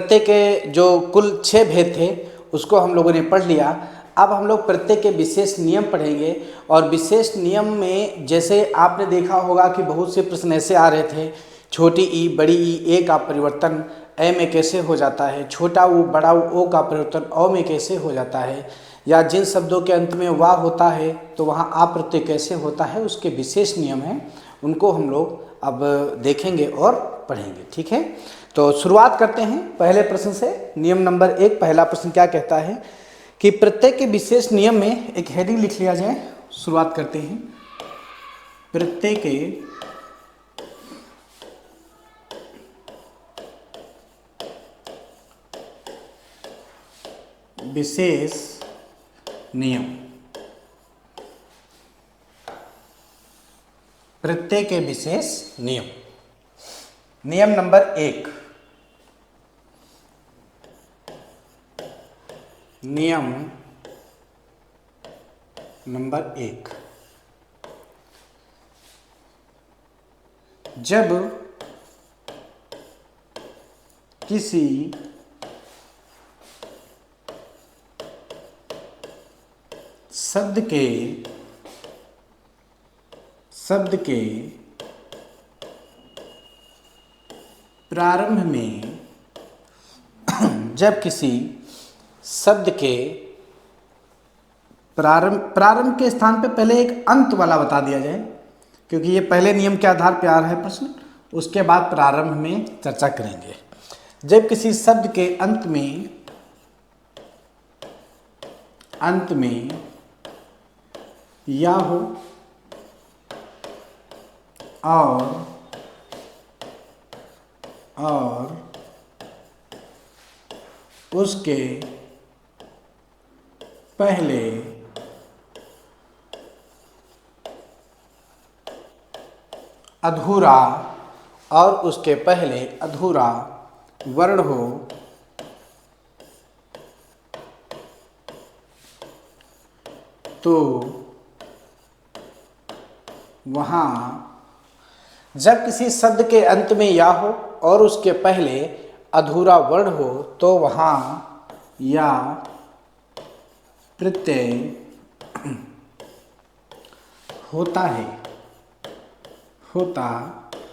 प्रत्यय के जो कुल 6 भेद थे उसको हम लोगों ने पढ़ लिया। अब हम लोग प्रत्यय के विशेष नियम पढ़ेंगे। और विशेष नियम में जैसे आपने देखा होगा कि बहुत से प्रश्न ऐसे आ रहे थे, छोटी ई बड़ी ई ए का परिवर्तन ए में कैसे हो जाता है, छोटा ऊ बड़ा ऊ ओ का परिवर्तन औ में कैसे हो जाता है, या जिन शब्दों के अंत में वाह होता है तो वहाँ आ प्रत्यय कैसे होता है, उसके विशेष नियम हैं, उनको हम लोग अब देखेंगे और पढ़ेंगे। ठीक है, तो शुरुआत करते हैं पहले प्रश्न से। नियम नंबर 1, पहला प्रश्न क्या कहता है कि प्रत्यय के विशेष नियम में एक हेडिंग लिख लिया जाए। शुरुआत करते हैं, प्रत्यय के विशेष नियम। प्रत्यय के विशेष नियम। नियम नंबर 1, नियम नंबर 1, जब किसी शब्द के प्रारंभ में जब किसी शब्द के प्रारंभ के स्थान पे पहले एक अंत वाला बता दिया जाए, क्योंकि ये पहले नियम के आधार पर आ रहा है प्रश्न, उसके बाद प्रारंभ में चर्चा करेंगे। जब किसी शब्द के अंत में या हो और उसके पहले अधूरा वर्ण हो तो वहाँ, जब किसी शब्द के अंत में या हो और उसके पहले अधूरा वर्ण हो तो वहाँ या प्रत्यय होता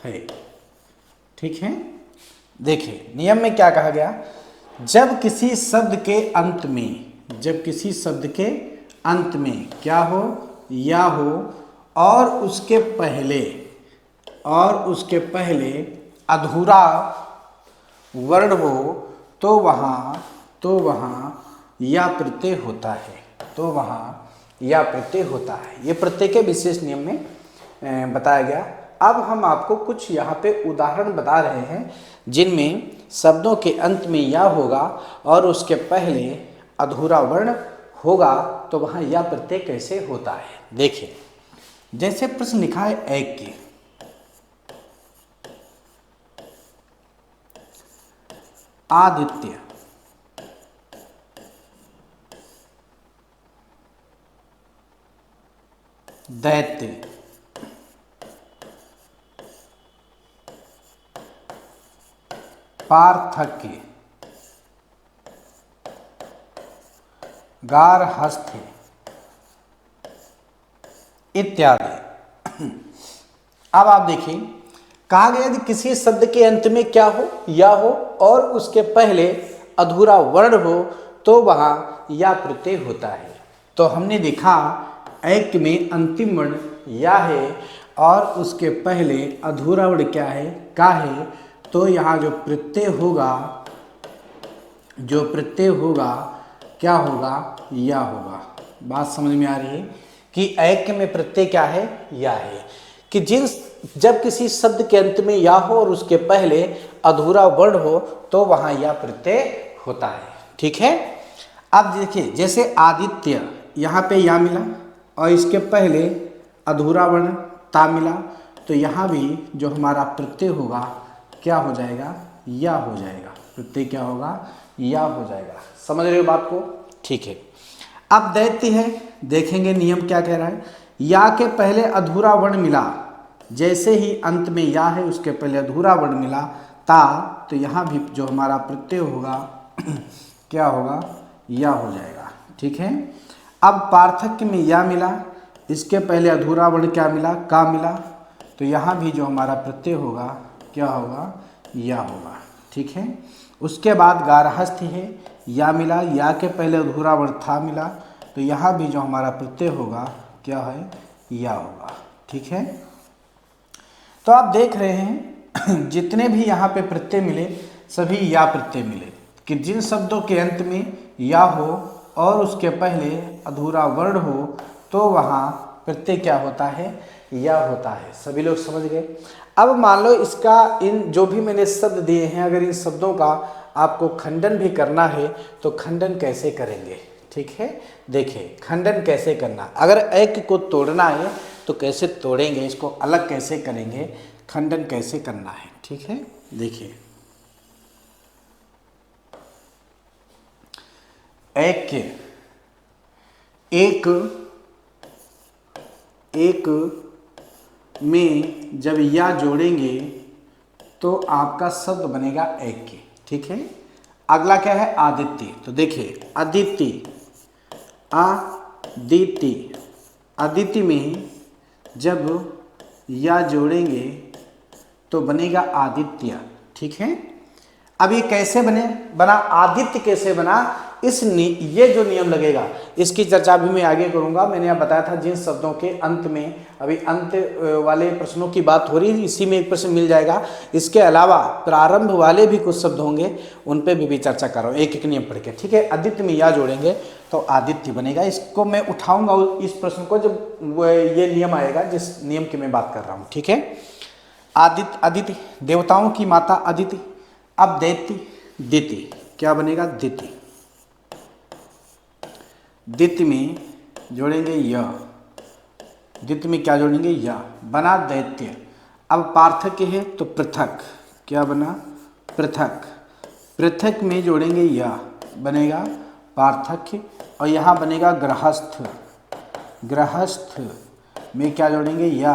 है। ठीक है, देखिए नियम में क्या कहा गया। जब किसी शब्द के अंत में क्या हो, या हो और उसके पहले अधूरा वर्ण हो तो वहाँ या प्रत्यय होता है। ये प्रत्यय के विशेष नियम में बताया गया। अब हम आपको कुछ यहाँ पे उदाहरण बता रहे हैं जिनमें शब्दों के अंत में या होगा और उसके पहले अधूरा वर्ण होगा तो वहाँ या प्रत्यय कैसे होता है। देखिए, जैसे प्रश्न लिखा है एक की, आदित्य, दैत्य, पार्थक्य, गार्हस्थ्य इत्यादि। अब आप देखिए, कहा गया यदि किसी शब्द के अंत में क्या हो, या हो और उसके पहले अधूरा वर्ण हो तो वहाँ या प्रत्यय होता है। तो हमने देखा एक में अंतिम वर्ण या है और उसके पहले अधूरा वर्ण क्या है, का है, तो यहाँ जो प्रत्यय होगा क्या होगा, या होगा। बात समझ में आ रही है कि एक में प्रत्यय क्या है, या है। कि जब किसी शब्द के अंत में या हो और उसके पहले अधूरा वर्ण हो तो वहाँ या प्रत्यय होता है। ठीक है, अब देखिए जैसे आदित्य, यहाँ पे या मिला और इसके पहले अधूरा वर्ण ता मिला, तो यहाँ भी जो हमारा प्रत्यय होगा क्या हो जाएगा, या हो जाएगा। प्रत्यय क्या होगा, या हो जाएगा। समझ रहे हो बात को? ठीक है। अब दैत्य है, देखेंगे नियम क्या कह रहा है। या के पहले अधूरा वर्ण मिला, जैसे ही अंत में या है उसके पहले अधूरा वर्ण मिला ता, तो यहाँ भी जो हमारा प्रत्यय होगा क्या होगा, या हो जाएगा। ठीक है। अब पार्थक्य में या मिला, इसके पहले अधूरा वर्ण क्या मिला, का मिला, तो यहाँ भी जो हमारा प्रत्यय होगा क्या होगा, या होगा। ठीक है। उसके बाद गारहस्थ्य है, या मिला, या के पहले अधूरा वर्ण था मिला, तो यहाँ भी जो हमारा प्रत्यय होगा क्या है, या होगा। ठीक है। तो आप देख रहे हैं जितने भी यहाँ पे प्रत्यय मिले सभी या प्रत्यय मिले, कि जिन शब्दों के अंत में या हो और उसके पहले अधूरा वर्ण हो तो वहाँ प्रत्यय क्या होता है, या होता है। सभी लोग समझ गए। अब मान लो इसका, इन जो भी मैंने शब्द दिए हैं, अगर इन शब्दों का आपको खंडन भी करना है तो खंडन कैसे करेंगे। ठीक है। देखिए खंडन कैसे करना, अगर एक को तोड़ना है तो कैसे तोड़ेंगे, इसको अलग कैसे करेंगे, खंडन कैसे करना है। ठीक है। देखिए एक में जब या जोड़ेंगे तो आपका शब्द बनेगा ऐक्य। ठीक है। अगला क्या है, आदित्य। तो देखिए अदिति, अदिति में जब या जोड़ेंगे तो बनेगा आदित्य। ठीक है। अब ये कैसे बना, आदित्य कैसे बना, ये जो नियम लगेगा इसकी चर्चा भी मैं आगे करूंगा। मैंने यहाँ बताया था जिन शब्दों के अंत में, अभी अंत वाले प्रश्नों की बात हो रही है, इसी में एक प्रश्न मिल जाएगा। इसके अलावा प्रारंभ वाले भी कुछ शब्द होंगे, उन पे भी चर्चा कर रहा हूँ एक एक नियम पढ़ के। ठीक है। आदित्य में या जोड़ेंगे तो आदित्य बनेगा। इसको मैं उठाऊंगा इस प्रश्न को जब ये नियम आएगा जिस नियम की मैं बात कर रहा हूँ। ठीक है। अदिति देवताओं की माता अदिति। अब दिति क्या बनेगा, दिति। दिति में जोड़ेंगे य, दिति में क्या जोड़ेंगे, या, बना दैत्य। अब पार्थक्य है तो पृथक, क्या बना, पृथक। पृथक में जोड़ेंगे या, बनेगा पार्थक्य। और यहाँ बनेगा गृहस्थ, गृहस्थ में क्या जोड़ेंगे, या,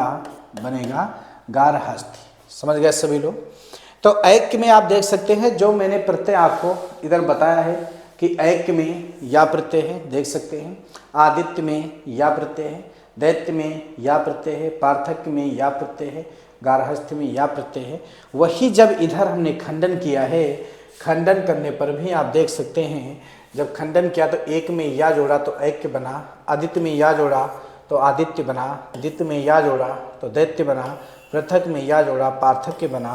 बनेगा गारहस्थ। समझ गए सभी लोग। तो ऐक्य में आप देख सकते हैं जो मैंने प्रत्यय आपको इधर बताया है कि ऐक्य में या प्रत्यय है, देख सकते हैं। आदित्य में या प्रत्यय है, दैत्य में या प्रत्यय है, पार्थक्य में या प्रत्यय है, गारहस्थ में या प्रत्यय है। वही जब इधर हमने खंडन किया है, खंडन करने पर भी आप देख सकते हैं जब खंडन किया तो एक में या जोड़ा तो ऐक्य बना, आदित्य में या जोड़ा तो आदित्य बना, दित्य में या जोड़ा तो दैत्य बना, पृथक में या जोड़ा पार्थक्य बना,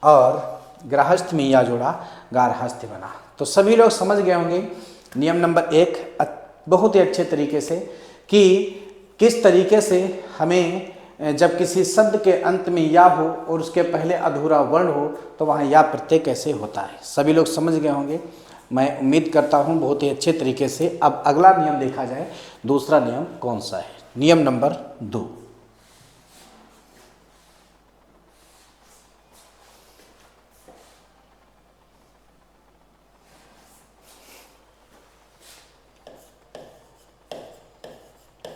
और गृहस्थ में या जोड़ा गारहस्थ बना। तो सभी लोग समझ गए होंगे नियम नंबर 1 बहुत ही अच्छे तरीके से, कि किस तरीके से हमें जब किसी शब्द के अंत में या हो और उसके पहले अधूरा वर्ण हो तो वहाँ या प्रत्यय कैसे होता है। सभी लोग समझ गए होंगे, मैं उम्मीद करता हूँ बहुत ही अच्छे तरीके से। अब अगला नियम देखा जाए, दूसरा नियम कौन सा है, नियम नंबर 2।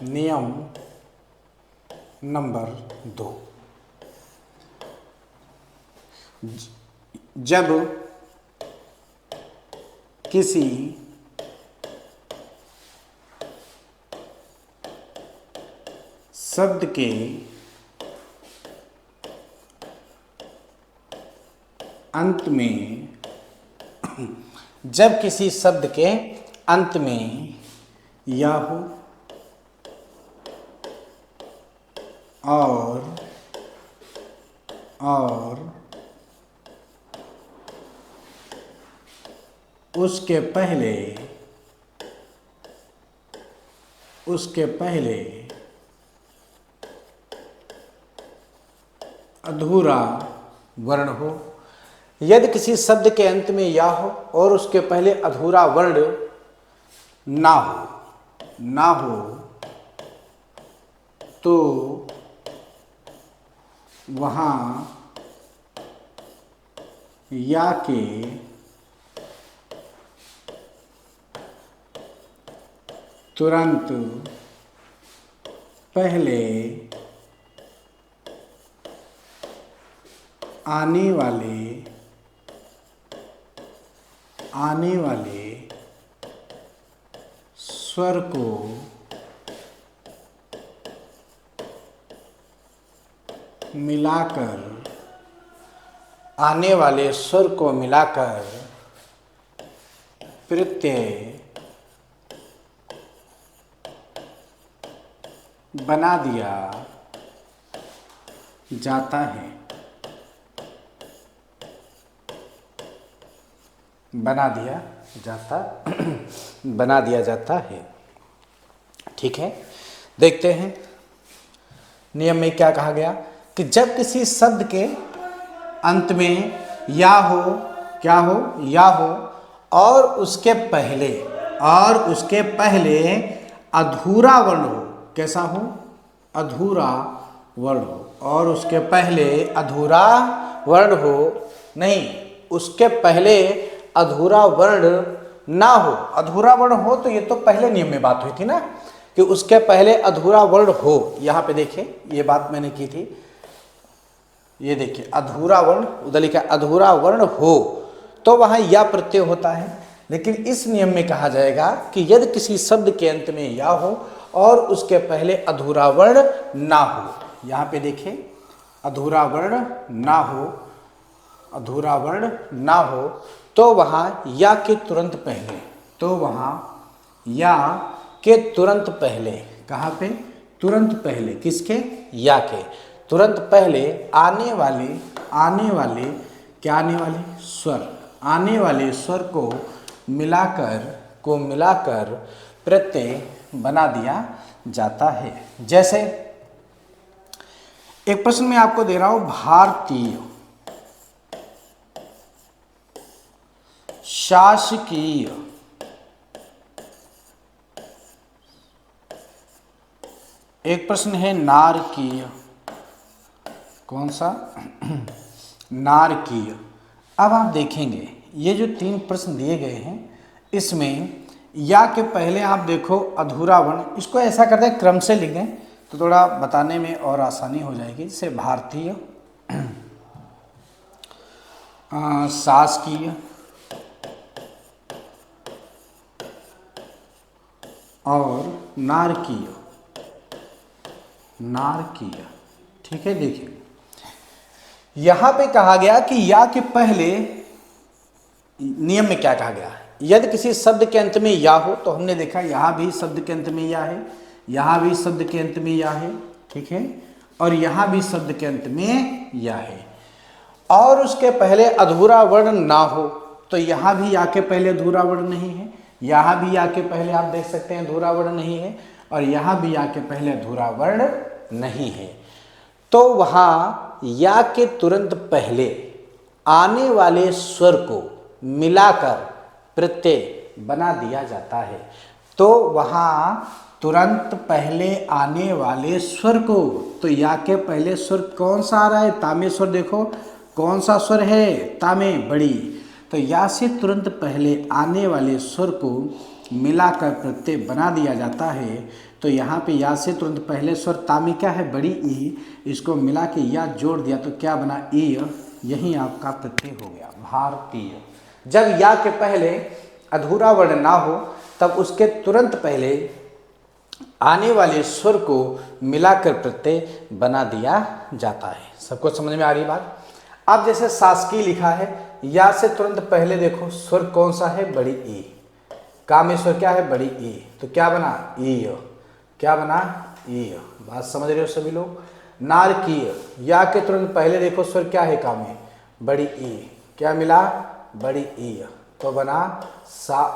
नियम नंबर 2, जब किसी शब्द के अंत में, जब किसी शब्द के अंत में या हो और उसके पहले अधूरा वर्ण हो। यदि किसी शब्द के अंत में या हो और उसके पहले अधूरा वर्ण ना हो तो वहाँ या के तुरंत पहले आने वाले आने वाले स्वर को मिलाकर, आने वाले स्वर को मिलाकर प्रत्यय बना दिया जाता है, बना दिया जाता है। ठीक है, देखते हैं नियम में क्या कहा गया कि जब किसी शब्द के अंत में या हो, क्या हो, या हो और उसके पहले अधूरा वर्ण हो, कैसा हो, अधूरा वर्ण हो, और उसके पहले अधूरा वर्ण हो, नहीं, उसके पहले अधूरा वर्ण ना हो। अधूरा वर्ण हो तो ये तो पहले नियम में बात हुई थी ना कि उसके पहले अधूरा वर्ण हो। यहाँ पे देखिए ये बात मैंने की थी, ये देखिए अधूरा वर्ण, उधर लिखा अधूरा वर्ण हो तो वहाँ या प्रत्यय होता है। लेकिन इस नियम में कहा जाएगा कि यदि किसी शब्द के अंत में या हो और उसके पहले अधूरा वर्ण ना हो। यहाँ पे देखिए अधूरा वर्ण ना हो, अधूरा वर्ण ना हो तो वहाँ या के तुरंत पहले, तो वहाँ या के तुरंत पहले, कहाँ पे, तुरंत पहले, किसके, या के तुरंत पहले आने वाले क्या, आने वाले स्वर, आने वाले स्वर को मिलाकर प्रत्यय बना दिया जाता है। जैसे एक प्रश्न मैं आपको दे रहा हूं, भारतीय, शासकीय, एक प्रश्न है नारकीय, कौन सा, नारकीय। अब आप देखेंगे ये जो 3 प्रश्न दिए गए हैं इसमें या के पहले आप देखो अधूरा वर्ण, इसको ऐसा करते हैं क्रम से लिख दें तो थोड़ा बताने में और आसानी हो जाएगी। जैसे भारतीय, शासकीय और नारकीय, ठीक है। देखिए यहां पे कहा गया कि या के पहले नियम में क्या कहा गया, यदि किसी शब्द के अंत में या हो, तो हमने देखा यहां भी शब्द के अंत में या है, यहां भी शब्द के अंत में या है, ठीक है, और यहां भी शब्द के अंत में या है, और उसके पहले अधूरा वर्ण ना हो, तो यहां भी या के पहले अधूरा वर्ण नहीं है, यहां भी या के पहले आप देख सकते हैं अधूरा वर्ण नहीं है, और यहां भी या के पहले अधूरा वर्ण नहीं है, तो वहां या के तुरंत पहले आने वाले स्वर को मिलाकर प्रत्यय बना दिया जाता है। तो वहां तुरंत पहले आने वाले स्वर को, तो या के पहले स्वर कौन सा आ रहा है, तामे स्वर, देखो कौन सा स्वर है, तामे, बड़ी, तो या से तुरंत पहले आने वाले स्वर को मिलाकर प्रत्यय बना दिया जाता है। तो यहाँ पे या से तुरंत पहले स्वर तामी क्या है, बड़ी ई, इसको मिला के या जोड़ दिया तो क्या बना, ई, यही आपका प्रत्यय हो गया भारतीय। जब या के पहले अधूरा वर्ण ना हो तब उसके तुरंत पहले आने वाले स्वर को मिलाकर प्रत्यय बना दिया जाता है। सबको समझ में आ रही बात। अब जैसे शासकीय लिखा है, या से तुरंत पहले देखो स्वर कौन सा है, बड़ी ई, का में स्वर क्या है, बड़ी ई, तो क्या बना, ई, क्या बना, ई, बात समझ रहे हो सभी लोग। नारकीय, या के तुरंत पहले देखो स्वर क्या है, का में, बड़ी ई, क्या मिला, बड़ी ई, तो बना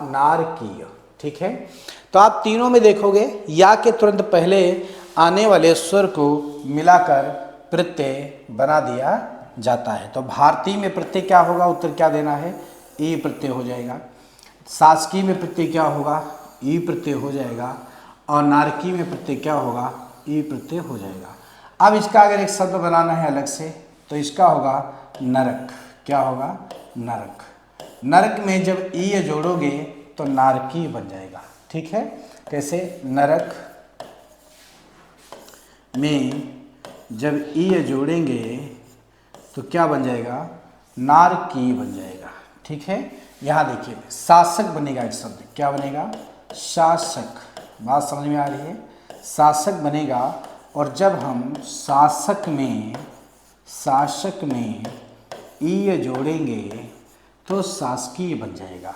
नारकीय, ठीक है। तो आप तीनों में देखोगे या के तुरंत पहले आने वाले स्वर को मिलाकर प्रत्यय बना दिया जाता है। तो भारतीय में प्रत्यय क्या होगा, उत्तर क्या देना है, ई प्रत्यय हो जाएगा। शासकीय में प्रत्यय क्या होगा, ई प्रत्यय हो जाएगा, और नारकीय में प्रत्यय क्या होगा, ई प्रत्यय हो जाएगा। अब इसका अगर एक शब्द बनाना है अलग से तो इसका होगा नरक, क्या होगा, नरक। नरक में जब ई जोड़ोगे तो नारकीय बन जाएगा, ठीक है। कैसे, नरक में जब ई जोड़ेंगे तो क्या बन जाएगा, नारकीय बन जाएगा, ठीक है। यहाँ देखिए शासक बनेगा एक शब्द, क्या बनेगा? शासक। बात समझ में आ रही है? शासक बनेगा, और जब हम शासक में ई जोड़ेंगे तो शासकीय बन जाएगा।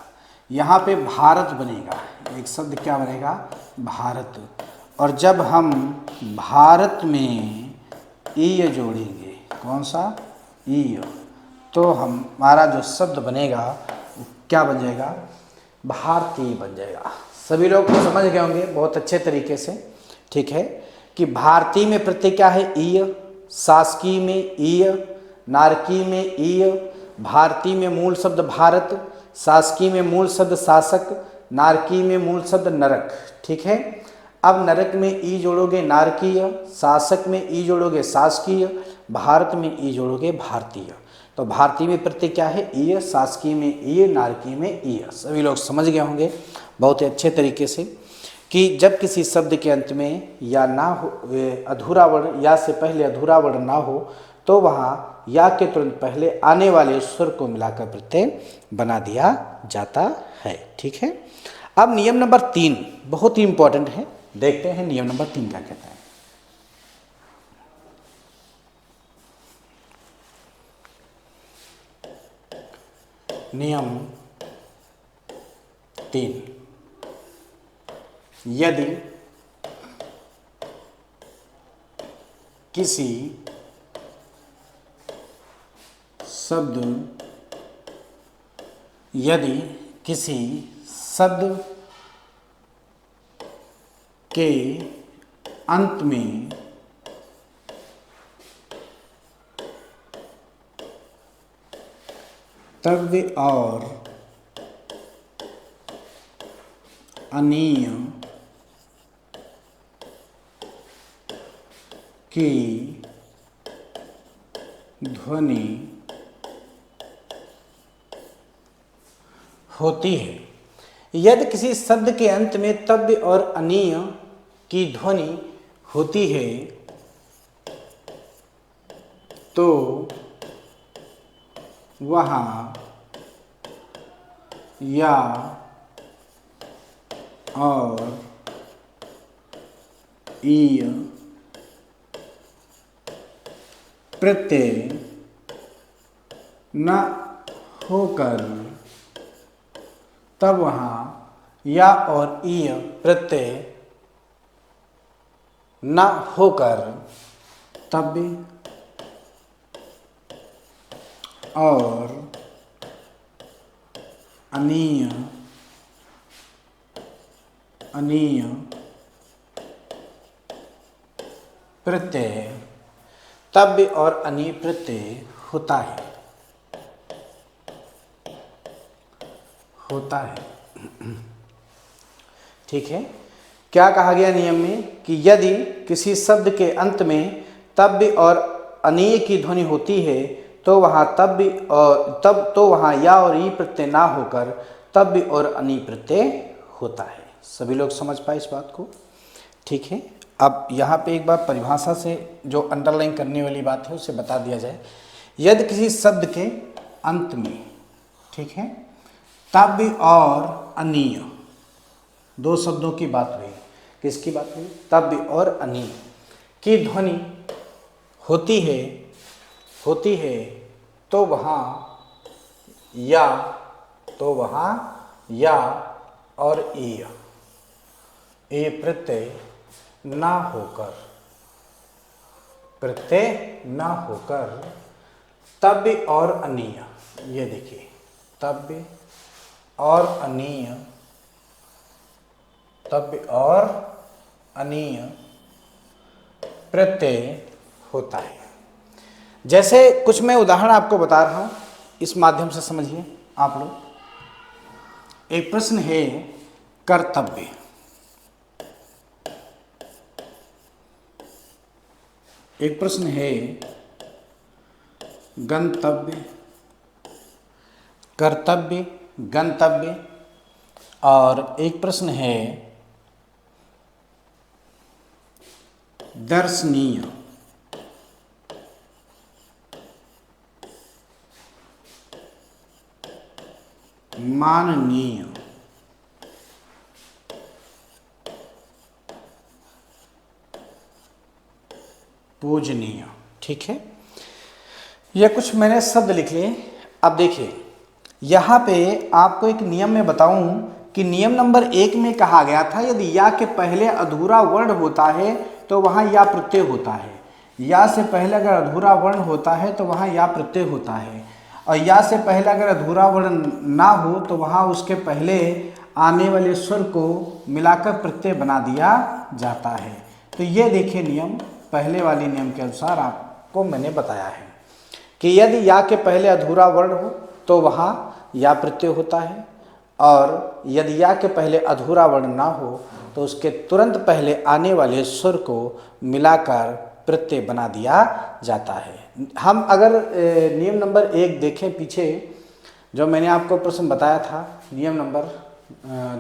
यहाँ पे भारत बनेगा, एक शब्द क्या बनेगा? भारत। और जब हम भारत में ई जोड़ेंगे, कौन सा? ई, तो हमारा जो शब्द बनेगा वो क्या बन जाएगा? भारतीय बन जाएगा। सभी लोग समझ गए होंगे बहुत अच्छे तरीके से, ठीक है, कि भारतीय में प्रत्यय क्या है? ई, शासकीय में ई, नारकीय में ई, भारतीय में मूल शब्द भारत, शासकीय में मूल शब्द शासक, नारकीय में मूल शब्द नरक, ठीक है। अब नरक में ई जोड़ोगे नारकीय, शासक में ई जोड़ोगे शासकीय, भारत में ई जोड़ोगे भारतीय। तो भारतीय में प्रत्यय क्या है? ई, शासकीय में ई, नारकीय में ई। सभी लोग समझ गए होंगे बहुत ही अच्छे तरीके से कि जब किसी शब्द के अंत में या ना हो, अधूरा वर्ण या से पहले अधूरा वर्ण ना हो, तो वहाँ या के तुरंत पहले आने वाले स्वर को मिलाकर प्रत्यय बना दिया जाता है, ठीक है। अब नियम नंबर 3 बहुत ही इंपॉर्टेंट है, देखते हैं नियम नंबर 3 क्या कहता है। नियम 3, यदि किसी शब्द के अंत में तव्य और अनीय की ध्वनि होती है। यदि किसी शब्द के अंत में तव्य और अनीय की ध्वनि होती है तो वहाँ या और ईय प्रत्यय न होकर तब वहाँ या और ईय प्रत्यय न होकर तव्य और अनीय प्रत्यय तव्य और अनीय प्रत्यय होता है ठीक है। क्या कहा गया नियम में कि यदि किसी शब्द के अंत में तव्य और अनीय की ध्वनि होती है तो वहाँ तव्य और तो वहाँ या और ई प्रत्यय ना होकर तव्य और अनीय प्रत्यय होता है। सभी लोग समझ पाए इस बात को, ठीक है। अब यहाँ पे एक बार परिभाषा से जो अंडरलाइन करने वाली बात है उसे बता दिया जाए। यदि किसी शब्द के अंत में, ठीक है, तव्य और अनीय दो शब्दों की बात हुई, किसकी बात हुई? तव्य और अनीय की ध्वनि होती है तो वहाँ या और ई प्रत्यय ना होकर तव्य और अनीय, ये देखिए तव्य और अनीय प्रत्यय होता है। जैसे कुछ मैं उदाहरण आपको बता रहा हूं, इस माध्यम से समझिए आप लोग। एक प्रश्न है कर्तव्य, एक प्रश्न है गंतव्य, कर्तव्य, गंतव्य, और एक प्रश्न है दर्शनीय। माननीय, पूजनीय। ठीक है, यह कुछ मैंने शब्द लिख लिए। अब देखिए यहाँ पे आपको एक नियम में बताऊं कि नियम नंबर 1 में कहा गया था यदि या के पहले अधूरा वर्ण होता है तो वहाँ या प्रत्यय होता है। या से पहले अगर अधूरा वर्ण होता है तो वहाँ या प्रत्यय होता है, और या से पहले अगर अधूरा वर्ण ना हो तो वहाँ उसके पहले आने वाले स्वर को मिलाकर प्रत्यय बना दिया जाता है। तो ये देखिए नियम पहले वाले नियम के अनुसार आपको मैंने बताया है कि यदि या के पहले अधूरा वर्ण हो तो वहाँ या प्रत्यय होता है, और यदि या के पहले अधूरा वर्ण ना हो तो उसके तुरंत पहले आने वाले स्वर को मिलाकर प्रत्यय बना दिया जाता है। हम अगर नियम नंबर 1 देखें पीछे, जो मैंने आपको प्रश्न बताया था नियम नंबर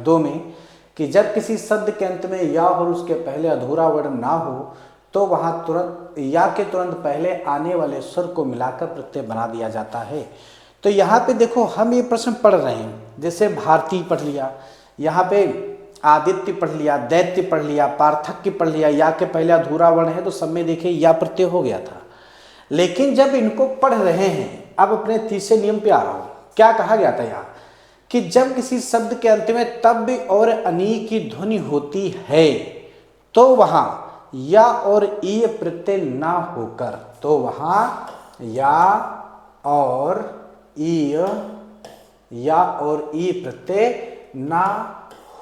2 में कि जब किसी शब्द के अंत में या और उसके पहले अधूरा वर्ण ना हो तो वहाँ तुरंत या के तुरंत पहले आने वाले स्वर को मिलाकर प्रत्यय बना दिया जाता है। तो यहाँ पे देखो हम ये प्रश्न पढ़ रहे हैं, जैसे भारती पढ़ लिया, यहाँ पे आदित्य पढ़ लिया, दैत्य पढ़ लिया, पार्थक्य पढ़ लिया, या के पहले अधूरा वर्ण है तो सब में देखिए या प्रत्यय हो गया था। लेकिन जब इनको पढ़ रहे हैं, अब अपने तीसरे नियम पे आ रहा हूँ, क्या कहा गया था यहाँ कि जब किसी शब्द के अंत में तब और अनी की ध्वनि होती है तो वहाँ या और ई प्रत्यय ना होकर, तो वहाँ या और ई प्रत्यय ना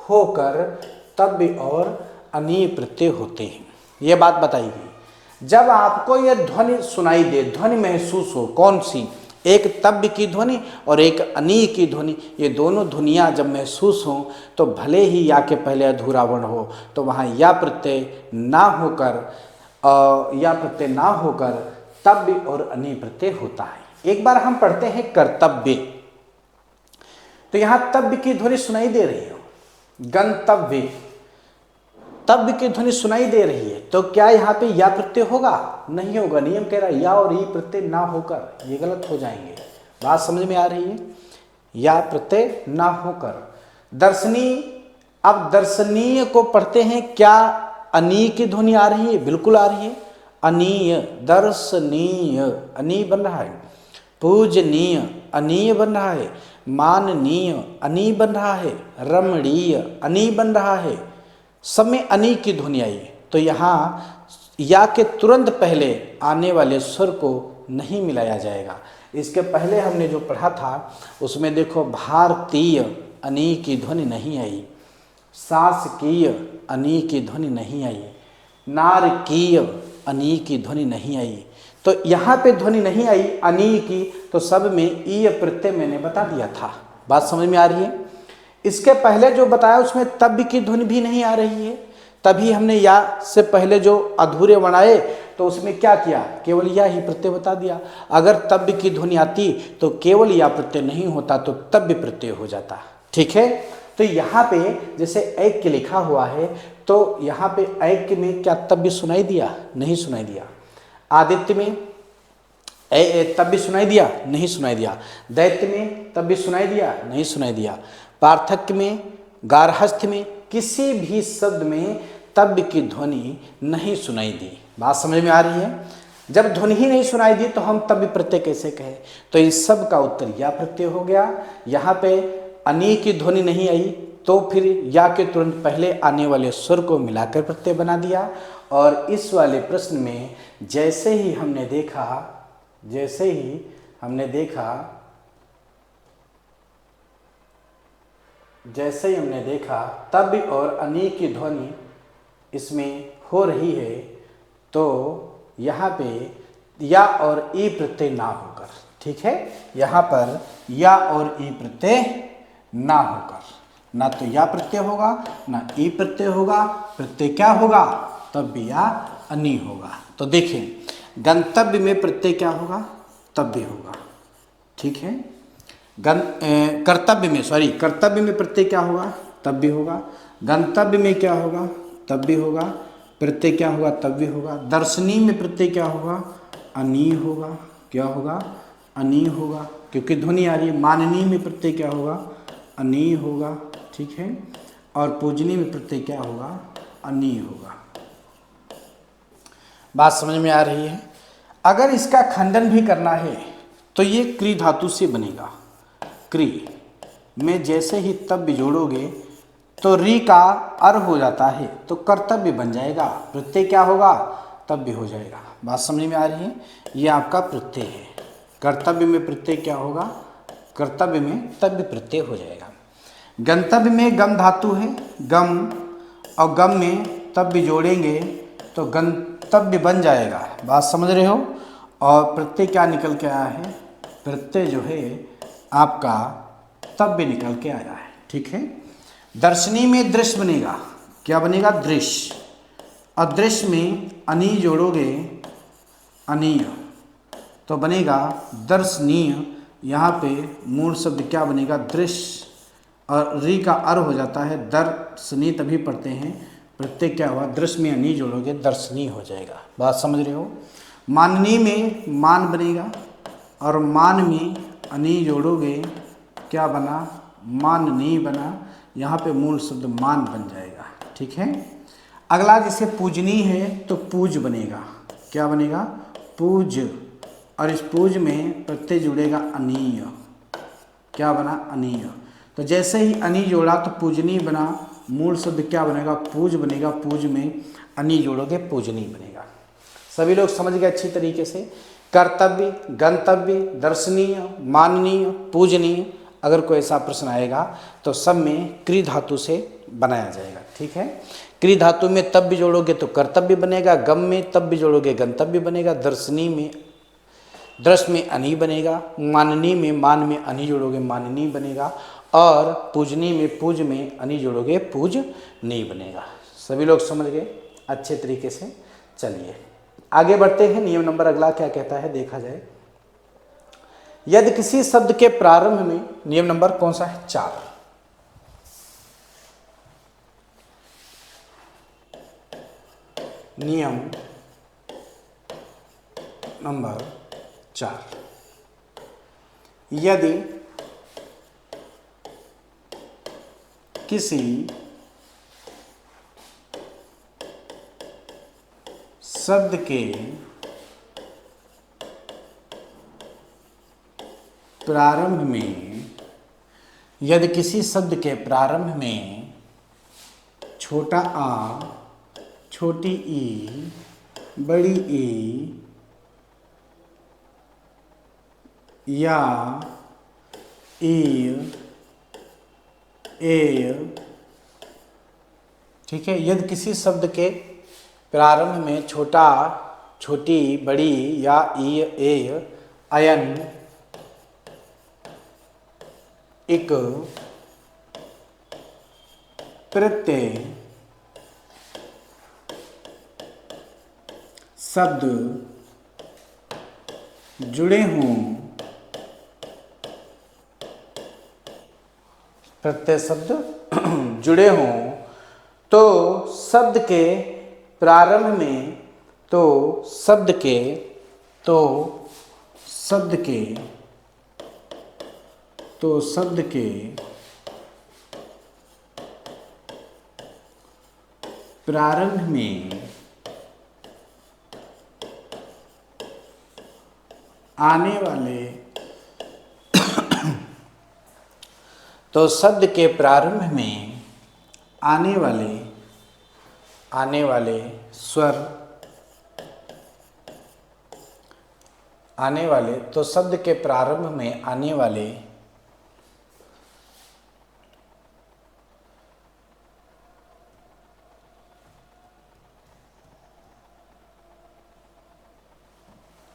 होकर तब और अनी प्रत्यय होते हैं। ये बात बताइए, जब आपको यह ध्वनि सुनाई दे, ध्वनि महसूस हो, कौन सी, एक तब्य की ध्वनि और एक अनी की ध्वनि, ये दोनों ध्वनियाँ जब महसूस हों तो भले ही या के पहले अधूरा वर्ण हो तो वहाँ या प्रत्यय ना होकर तब्य और अनी प्रत्यय होता है। एक बार हम पढ़ते हैं कर्तव्य, तो यहाँ तब्य की ध्वनि सुनाई दे रही है, गंतव्य, तब्य की ध्वनि सुनाई दे रही है, तो क्या यहाँ पे या प्रत्यय होगा? नहीं होगा। नियम कह रहा है या और ई प्रत्यय ना होकर, ये गलत हो जाएंगे। बात समझ में आ रही है? या प्रत्यय ना होकर। दर्शनी, अब दर्शनीय को पढ़ते हैं, क्या अनी की ध्वनि आ रही है? बिल्कुल आ रही है। अनीय, दर्शनीय, अनी बन रहा है। पूजनीय, अनीय बन रहा है। माननीय, अनी बन रहा है। रमणीय, अनी बन रहा है। सब में अनी की ध्वनि आई। तो यहाँ या के तुरंत पहले आने वाले स्वर को नहीं मिलाया जाएगा। इसके पहले हमने जो पढ़ा था उसमें देखो भारतीय अनी की ध्वनि नहीं आई, शासकीय अनी की ध्वनि नहीं आई, नारकीय अनी की ध्वनि नहीं आई। तो यहाँ पे ध्वनि नहीं आई अनी की, तो सब में ई प्रत्यय मैंने बता दिया था। बात समझ में आ रही है? इसके पहले जो बताया उसमें तब्य की ध्वनि भी नहीं आ रही है, तभी हमने या से पहले जो अधूरे बनाए तो उसमें क्या किया, केवल या ही प्रत्यय बता दिया। अगर तब्य की ध्वनि आती तो केवल या प्रत्यय नहीं होता तो तब्य प्रत्यय हो जाता। ठीक है, तो यहाँ पे जैसे ऐक्य लिखा हुआ है तो यहाँ पे ऐक्य में क्या तब्य सुनाई दिया? नहीं सुनाई दिया। आदित्य में तब्य सुनाई दिया? नहीं सुनाई दिया। दैत्य में तब्य सुनाई दिया? नहीं सुनाई दिया। पार्थक्य में, गार्हस्थ्य में, किसी भी शब्द में तब्य की ध्वनि नहीं सुनाई दी। बात समझ में आ रही है? जब ध्वनि ही नहीं सुनाई दी तो हम तब्य प्रत्यय कैसे कहें? तो इस सब का उत्तर या प्रत्यय हो गया। यहाँ पे अनी की ध्वनि नहीं आई तो फिर या के तुरंत पहले आने वाले स्वर को मिलाकर प्रत्यय बना दिया। और इस वाले प्रश्न में जैसे ही हमने देखा तब्य और अनी की ध्वनि इसमें हो रही है तो यहाँ पे या और ई प्रत्यय ना होकर, ठीक है, यहाँ पर या और ई प्रत्यय ना होकर, ना तो या प्रत्यय होगा ना ई प्रत्यय होगा, प्रत्यय क्या होगा? तब्य या अनी होगा। तो देखिए गंतव्य में प्रत्यय क्या होगा? तब्य होगा। ठीक है, कर्तव्य में प्रत्यय क्या होगा? तब्य होगा। गंतव्य में क्या होगा? तब्य होगा। प्रत्यय क्या होगा? तब्य होगा। दर्शनी में प्रत्यय क्या होगा? अनी होगा। क्या होगा? अनी होगा, क्योंकि ध्वनि आ रही है। माननीय में प्रत्यय क्या होगा? अनीय होगा, ठीक है। और पूजनी में प्रत्यय क्या होगा, अनीय होगा। बात समझ में आ रही है। अगर इसका खंडन भी करना है तो ये क्री धातु से बनेगा। क्री में जैसे ही तब जोड़ोगे तो री का अर हो जाता है तो कर्तव्य बन जाएगा, प्रत्यय क्या होगा, तब्य हो जाएगा। बात समझ में आ रही है। ये आपका प्रत्यय है। कर्तव्य में प्रत्यय क्या होगा, कर्तव्य में तब्य प्रत्यय हो जाएगा। गंतव्य में गम धातु है, गम, और गम में तब्य जोड़ेंगे तो गंतव्य बन जाएगा। बात समझ रहे हो। और प्रत्यय क्या निकल के आया है, प्रत्यय जो है आपका तब्य निकल के आया है, ठीक है। दर्शनी में दृश्य बनेगा, क्या बनेगा, दृश्य। अदृश्य में अनी जोड़ोगे, अनीय, तो बनेगा दर्शनीय। यहाँ पे मूल शब्द क्या बनेगा, दृश्य, और री का अर हो जाता है, दर्शनी तभी पढ़ते हैं। प्रत्यय क्या हुआ, दृश्य में अनी जोड़ोगे, दर्शनी हो जाएगा। बात समझ रहे हो। माननी में मान बनेगा, और मान में अनी जोड़ोगे, क्या बना, माननी बना। यहाँ पे मूल शब्द मान बन जाएगा, ठीक है। अगला जैसे पूजनी है तो पूज बनेगा, क्या बनेगा, पूज, और इस पूज में प्रत्यय जुड़ेगा अनीय, क्या बना, अनीय। तो जैसे ही अनी जोड़ा तो पूजनी बना, मूल शब्द क्या बनेगा, पूज बनेगा। पूज में अनी जोड़ोगे, पूजनी बनेगा। सभी लोग समझ गए अच्छी तरीके से। कर्तव्य, गंतव्य, दर्शनीय, माननीय, पूजनीय, अगर कोई ऐसा प्रश्न आएगा तो सब में क्री धातु से बनाया जाएगा, ठीक है। क्री धातु में तब्य जोड़ोगे तो कर्तव्य बनेगा, गम में तब्य जोड़ोगे गंतव्य बनेगा, दर्शनी में दृश्य में अनी बनेगा, माननी में मान में अनी जोड़ोगे, माननी बनेगा, और पूजनी में पूज में अनी जोड़ोगे, पूज नहीं बनेगा। सभी लोग समझ गए अच्छे तरीके से। चलिए आगे बढ़ते हैं। नियम नंबर अगला क्या कहता है, देखा जाए। यदि किसी शब्द के प्रारंभ में, नियम नंबर कौन सा है, 4। नियम नंबर 4, यदि किसी शब्द के प्रारंभ में, यदि किसी शब्द के प्रारंभ में छोटा आ, छोटी ई, बड़ी ई या ई, ए, ठीक है। यदि किसी शब्द के प्रारंभ में छोटा, छोटी, बड़ी या ई, ए, अयन, इक, प्रत्यय शब्द जुड़े हों, प्रत्यय शब्द जुड़े हों, तो शब्द के प्रारंभ में, तो शब्द के प्रारंभ में आने वाले, तो शब्द के प्रारंभ में आने वाले स्वर, तो शब्द के प्रारंभ में आने वाले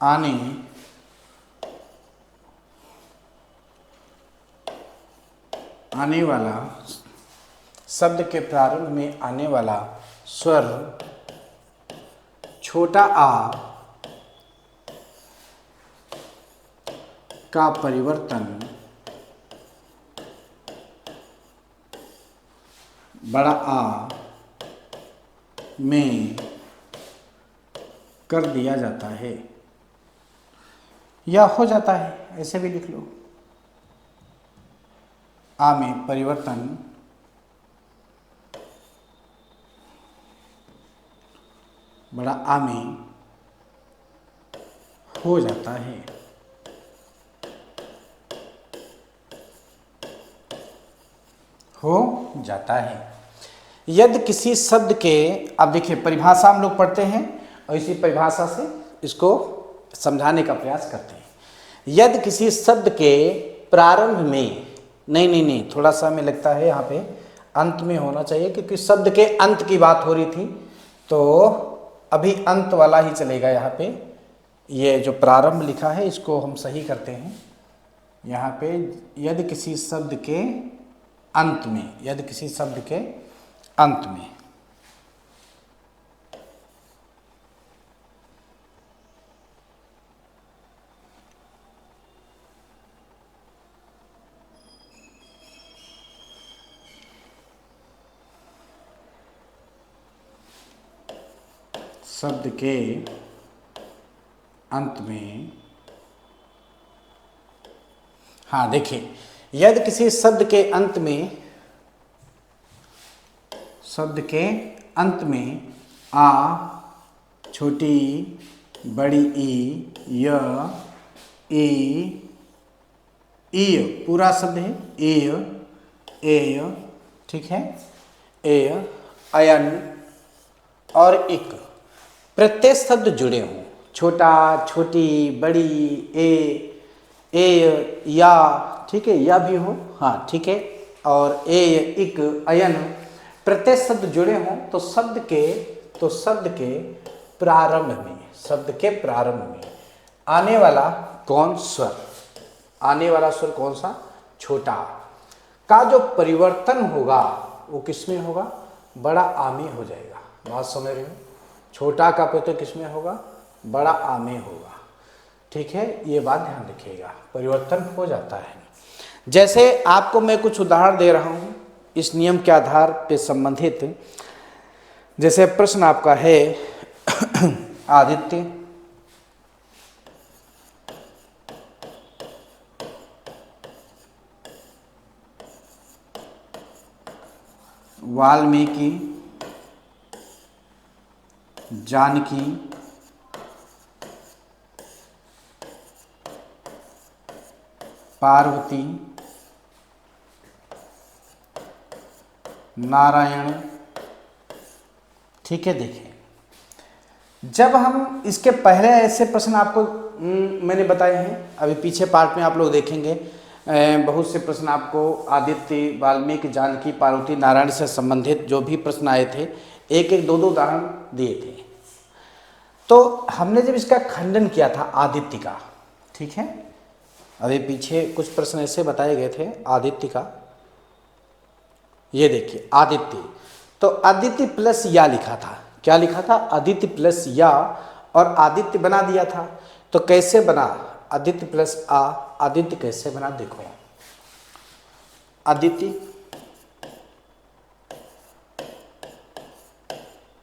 आने वाला, शब्द के प्रारंभ में आने वाला स्वर छोटा आ का परिवर्तन बड़ा आ में कर दिया जाता है, या हो जाता है, ऐसे भी लिख लो। आ में परिवर्तन बड़ा आ में हो जाता है। हो जाता है। यदि किसी शब्द के, अब देखिए परिभाषा हम लोग पढ़ते हैं और इसी परिभाषा से इसको समझाने का प्रयास करते हैं। यदि किसी शब्द के प्रारंभ में, नहीं, थोड़ा सा हमें लगता है यहाँ पे अंत में होना चाहिए, क्योंकि शब्द के अंत की बात हो रही थी, तो अभी अंत वाला ही चलेगा यहाँ पे। ये जो प्रारंभ लिखा है इसको हम सही करते हैं यहाँ पे। यदि किसी शब्द के अंत में, यदि किसी शब्द के अंत में शब्द के अंत में, हाँ देखिए, यदि किसी शब्द के अंत में, शब्द के अंत में आ, छोटी बड़ी ई, य, ई पूरा शब्द है, ए, ठीक है, ए, अयन और इक, प्रत्येक शब्द जुड़े हों, छोटा, छोटी, बड़ी, ए, या, ठीक है, या भी हो, हाँ ठीक है, और ए, इक, अयन, प्रत्येक शब्द जुड़े हों तो शब्द के प्रारंभ में, शब्द के प्रारंभ में आने वाला कौन स्वर, आने वाला स्वर कौन सा, छोटा का जो परिवर्तन होगा वो किसमें होगा, बड़ा आ में हो जाएगा। बात समझ रहे हो, छोटा का परिवर्तन किसमें होगा, बड़ा आ में होगा, ठीक है, ये बात ध्यान रखिएगा, परिवर्तन हो जाता है। जैसे आपको मैं कुछ उदाहरण दे रहा हूँ इस नियम के आधार पे संबंधित। जैसे प्रश्न आपका है आदित्य, वाल्मीकि, जानकी, पार्वती, नारायण, ठीक है। देखिए, जब हम इसके पहले ऐसे प्रश्न आपको मैंने बताए हैं, अभी पीछे पार्ट में आप लोग देखेंगे बहुत से प्रश्न आपको आदित्य, वाल्मीकि, जानकी, पार्वती, नारायण से संबंधित जो भी प्रश्न आए थे, एक एक दो उदाहरण दिए थे। तो हमने जब इसका खंडन किया था आदित्य का, ठीक है, अभी पीछे कुछ प्रश्न ऐसे बताए गए थे आदित्य का, ये देखिए आदित्य, तो आदित्य प्लस या लिखा था, क्या लिखा था, आदित्य प्लस या, और आदित्य बना दिया था। तो कैसे बना, आदित्य प्लस आ, आदित्य कैसे बना, देखो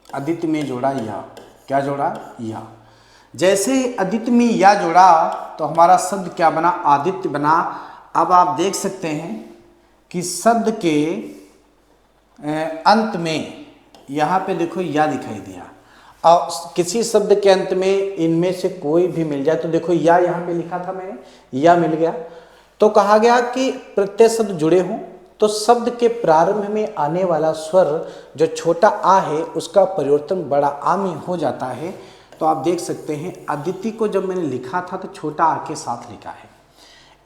आदित्य में जोड़ा या, क्या जोड़ा, या, जैसे आदित्य में या जोड़ा तो हमारा शब्द क्या बना, आदित्य बना। अब आप देख सकते हैं कि शब्द के अंत में यहाँ पे देखो या दिखाई दिया, और किसी शब्द के अंत में इनमें से कोई भी मिल जाए तो देखो या यहाँ पे लिखा था मैंने, या मिल गया। तो कहा गया कि प्रत्येक शब्द जुड़े हों तो शब्द के प्रारंभ में आने वाला स्वर जो छोटा आ है उसका परिवर्तन बड़ा आ में हो जाता है। तो आप देख सकते हैं आदित्य को जब मैंने लिखा था तो छोटा आ के साथ लिखा है,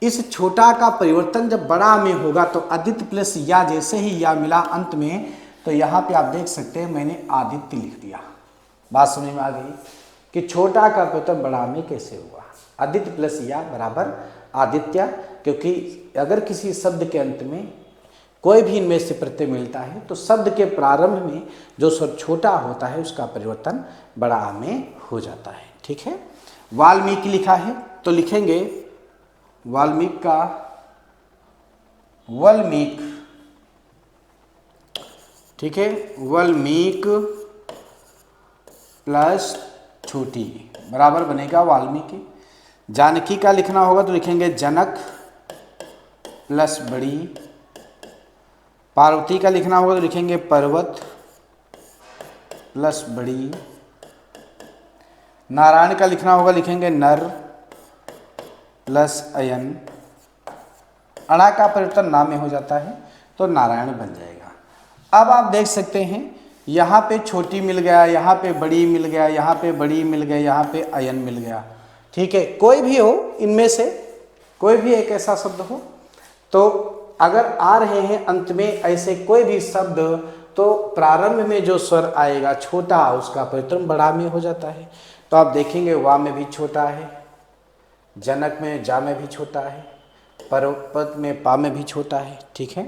इस छोटा का परिवर्तन जब बड़ा में होगा तो आदित्य प्लस या, जैसे ही या मिला अंत में तो यहाँ पे आप देख सकते हैं मैंने आदित्य लिख दिया। बात समझ में आ गई कि छोटा का परिवर्तन बड़ा में कैसे हुआ, आदित्य प्लस या बराबर आदित्य, क्योंकि अगर किसी शब्द के अंत में कोई भी इनमें से प्रत्यय मिलता है तो शब्द के प्रारंभ में जो स्वर छोटा होता है उसका परिवर्तन बड़ा आ में हो जाता है, ठीक है। वाल्मीकि लिखा है तो लिखेंगे वाल्मीकि का वल्मीक, ठीक है, वल्मीक प्लस छोटी बराबर बनेगा वाल्मीकि। जानकी का लिखना होगा तो लिखेंगे जनक प्लस बड़ी पार्वती का लिखना होगा तो लिखेंगे पर्वत प्लस बड़ी। नारायण का लिखना होगा लिखेंगे नर प्लस अयन। अणा का परिवर्तन ना में हो जाता है तो नारायण बन जाएगा। अब आप देख सकते हैं यहाँ पे छोटी मिल गया, यहाँ पे बड़ी मिल गया, यहाँ पे बड़ी मिल गया, यहाँ पे अयन मिल गया। ठीक है, कोई भी हो इनमें से कोई भी एक ऐसा शब्द हो तो अगर आ रहे हैं अंत में ऐसे कोई भी शब्द तो प्रारंभ में जो स्वर आएगा छोटा उसका परिवर्तन बड़ा में हो जाता है। तो आप देखेंगे वा में भी छोटा है, जनक में जा में भी छोटा है, पर्वत में पा में भी छोटा है। ठीक है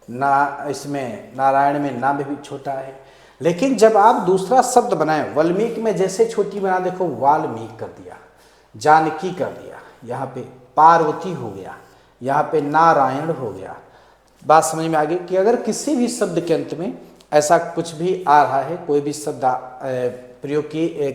ना, इसमें नारायण में ना में भी छोटा है। लेकिन जब आप दूसरा शब्द बनाए वाल्मीकि में जैसे छोटी बना, देखो वाल्मीकि कर दिया, जानकी कर दिया, यहाँ पे पार्वती हो गया, यहाँ पे नारायण हो गया। बात समझ में आ गई कि अगर किसी भी शब्द के अंत में ऐसा कुछ भी आ रहा है, कोई भी शब्द प्रयोग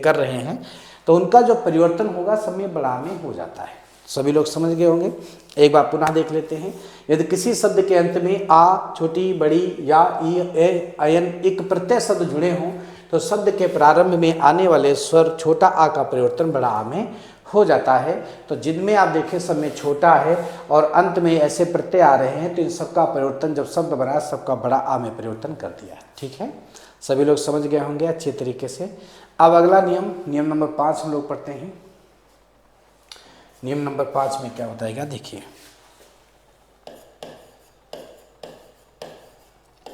कर रहे हैं तो उनका जो परिवर्तन होगा सब में बड़ा में हो जाता है। सभी लोग समझ गए होंगे। एक बार पुनः देख लेते हैं। यदि किसी शब्द के अंत में आ, छोटी, बड़ी या ई, ए, अयन, इक प्रत्यय शब्द जुड़े हों तो शब्द के प्रारंभ में आने वाले स्वर छोटा आ का परिवर्तन बड़ा आ में हो जाता है। तो जिनमें आप देखें सब में छोटा है और अंत में ऐसे प्रत्यय आ रहे हैं तो इन सबका परिवर्तन जब शब्द बना सबका बड़ा आ में परिवर्तन कर दिया है। ठीक है, सभी लोग समझ गए होंगे अच्छे तरीके से। अब अगला नियम नंबर 5 हम लोग पढ़ते हैं। नियम नंबर 5 में क्या बताएगा देखिए।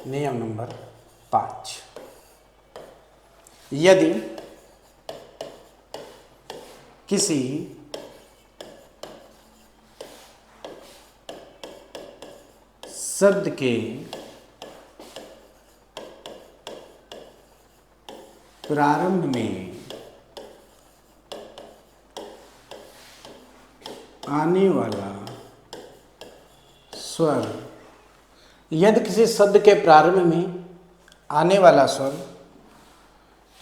नियम नंबर 5, यदि किसी शब्द के प्रारंभ में आने वाला स्वर, यदि किसी शब्द के प्रारंभ में आने वाला स्वर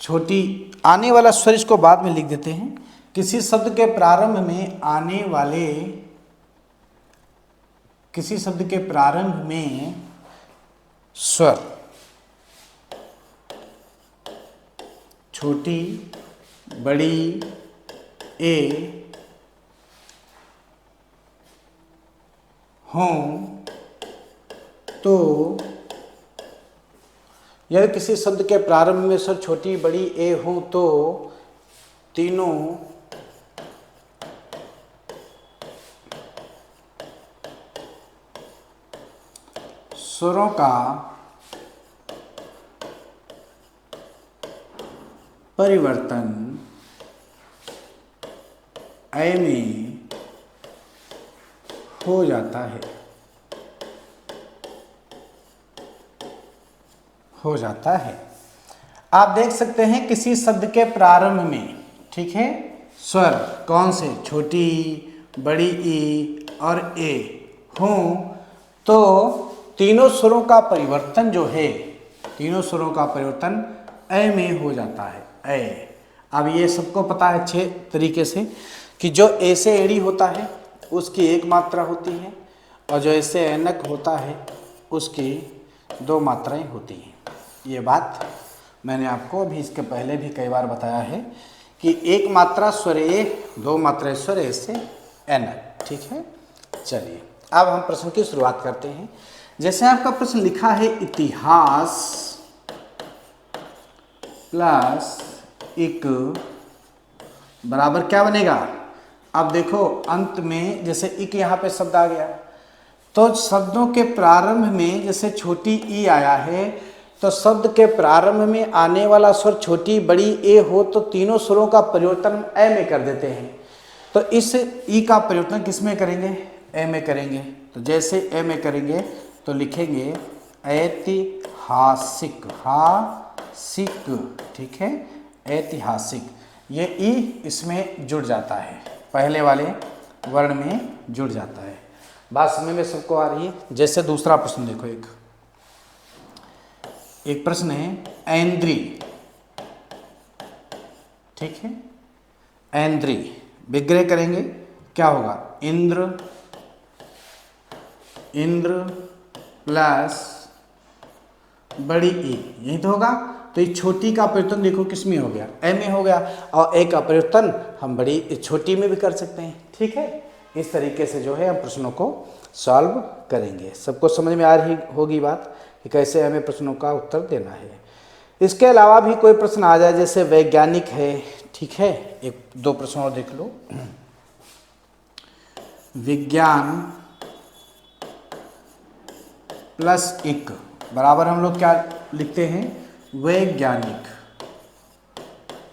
छोटी, आने वाला स्वर इसको बाद में लिख देते हैं। किसी शब्द के प्रारंभ में आने वाले, किसी शब्द के प्रारंभ में स्वर छोटी, बड़ी, ए हों तो, यदि किसी शब्द के प्रारंभ में स्वर छोटी, बड़ी, ए हो तो तीनों स्वरों का परिवर्तन ए में हो जाता है, हो जाता है। आप देख सकते हैं किसी शब्द के प्रारंभ में, ठीक है, स्वर कौन से, छोटी, बड़ी ई और ए हों तो तीनों स्वरों का परिवर्तन जो है, तीनों स्वरों का परिवर्तन ए में हो जाता है। ए, अब ये सबको पता है अच्छे तरीके से कि जो ए से एड़ी होता है उसकी एक मात्रा होती है और जो ऐसे ऐनक होता है उसकी दो मात्राएं होती हैं। ये बात मैंने आपको अभी इसके पहले भी कई बार बताया है कि एक मात्रा स्वर ए, दो मात्राएं स्वर ए से ऐनक। ठीक है, चलिए अब हम प्रश्न की शुरुआत करते हैं। जैसे आपका प्रश्न लिखा है इतिहास प्लस इक बराबर क्या बनेगा। अब देखो अंत में जैसे इक यहाँ पे शब्द आ गया तो शब्दों के प्रारंभ में जैसे छोटी ई आया है तो शब्द के प्रारंभ में आने वाला स्वर छोटी, बड़ी, ए हो तो तीनों स्वरों का परिवर्तन ए में कर देते हैं। तो इस ई का परिवर्तन किस में करेंगे, ए में करेंगे। तो जैसे ए में करेंगे तो लिखेंगे ऐतिहासिक, हासिक, ठीक है, ऐतिहासिक। ये ई इसमें जुड़ जाता है, पहले वाले वर्ण में जुड़ जाता है। बात समझ में सबको आ रही है। जैसे दूसरा प्रश्न देखो, एक प्रश्न है ऐन्द्री, ठीक है, ऐन्द्री विग्रह करेंगे क्या होगा, इंद्र, इंद्र प्लस बड़ी ई, यही तो होगा। तो इस छोटी का परिवर्तन देखो किस में हो गया, ए में हो गया, और ए का परिवर्तन हम बड़ी छोटी में भी कर सकते हैं। ठीक है, इस तरीके से जो है हम प्रश्नों को सॉल्व करेंगे। सबको समझ में आ रही होगी बात कि कैसे हमें प्रश्नों का उत्तर देना है। इसके अलावा भी कोई प्रश्न आ जाए, जैसे वैज्ञानिक है, ठीक है, एक दो प्रश्न और देख लो। विज्ञान प्लस इक बराबर हम लोग क्या लिखते हैं, वैज्ञानिक,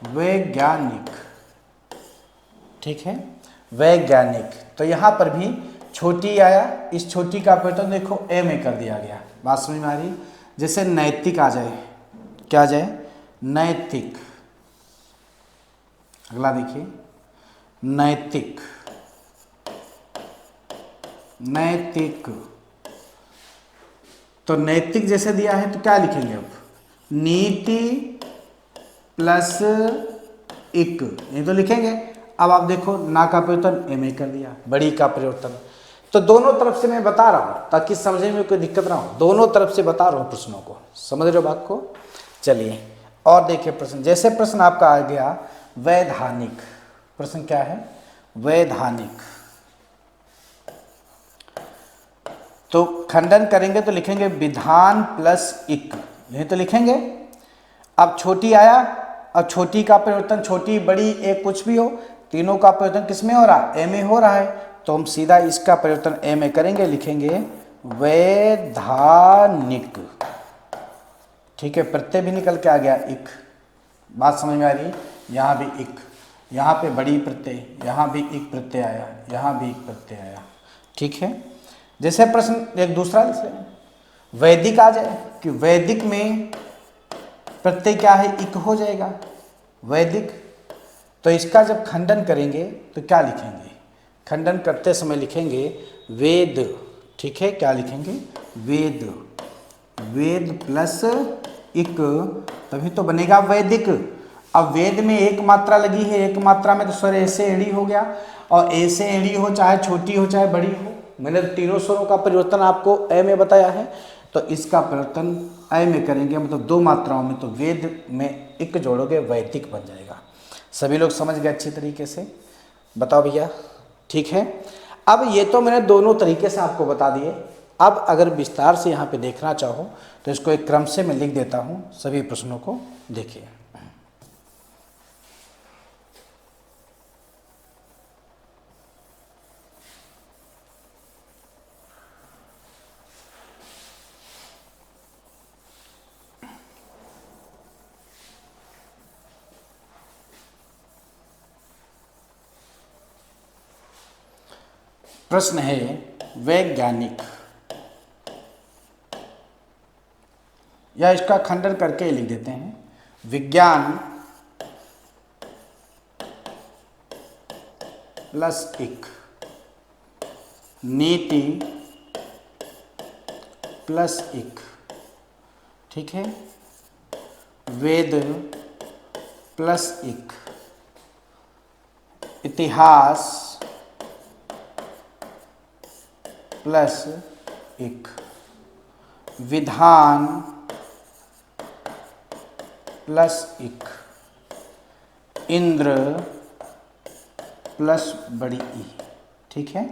वैज्ञानिक, ठीक है, वैज्ञानिक। तो यहाँ पर भी छोटी आया, इस छोटी का परिवर्तन देखो ए में कर दिया गया। बात समझ में आ रही। जैसे नैतिक आ जाए, क्या आ जाए, नैतिक। अगला देखिए, नैतिक, नैतिक। तो नैतिक जैसे दिया है तो क्या लिखेंगे अब, नीति प्लस इक, ये तो लिखेंगे। अब आप देखो ना का परिवर्तन ए में कर दिया, बड़ी का परिवर्तन। तो दोनों तरफ से मैं बता रहा हूं ताकि समझने में कोई दिक्कत ना हो, दोनों तरफ से बता रहा हूं प्रश्नों को, समझ रहे हो बात को। चलिए और देखिए प्रश्न, जैसे प्रश्न आपका आ गया वैधानिक। प्रश्न क्या है, वैधानिक। तो खंडन करेंगे तो लिखेंगे विधान प्लस इक, यही तो लिखेंगे। अब छोटी आया, अब छोटी का परिवर्तन, छोटी बड़ी एक कुछ भी हो, तीनों का परिवर्तन किस में हो रहा है, ए में हो रहा है। तो हम सीधा इसका परिवर्तन ए में करेंगे, लिखेंगे वैधानिक। ठीक है, प्रत्यय भी निकल के आ गया इक। बात समझ में आ रही, यहाँ भी इक, यहाँ पे बड़ी प्रत्यय, यहाँ भी इक प्रत्यय आया, यहाँ भी इक प्रत्यय आया। ठीक है, जैसे प्रश्न एक दूसरा लिख लें, वैदिक आ जाए कि वैदिक में प्रत्यय क्या है, इक हो जाएगा, वैदिक। तो इसका जब खंडन करेंगे तो क्या लिखेंगे, खंडन करते समय लिखेंगे वेद। ठीक है, क्या लिखेंगे, वेद, वेद प्लस इक, तभी तो बनेगा वैदिक। अब वेद में एक मात्रा लगी है, एक मात्रा में तो स्वर ऐसे एड़ी हो गया, और ऐसे एड़ी हो चाहे छोटी हो चाहे बड़ी हो, मैंने तीनों स्वरों का परिवर्तन आपको ए में बताया है। तो इसका परिवर्तन ए में करेंगे, मतलब दो मात्राओं में, तो वेद में इक जोड़ोगे वैदिक बन जाएगा। सभी लोग समझ गए अच्छी तरीके से, बताओ भैया। ठीक है, अब ये तो मैंने दोनों तरीके से आपको बता दिए। अब अगर विस्तार से यहाँ पे देखना चाहो तो इसको एक क्रम से मैं लिख देता हूँ, सभी प्रश्नों को देखिए। प्रश्न है वैज्ञानिक, या इसका खंडन करके लिख देते हैं, विज्ञान प्लस इक, नीति प्लस इक। ठीक है, वेद प्लस इक, इतिहास प्लस इक, विधान प्लस इक, इंद्र प्लस बड़ी ई। ठीक है,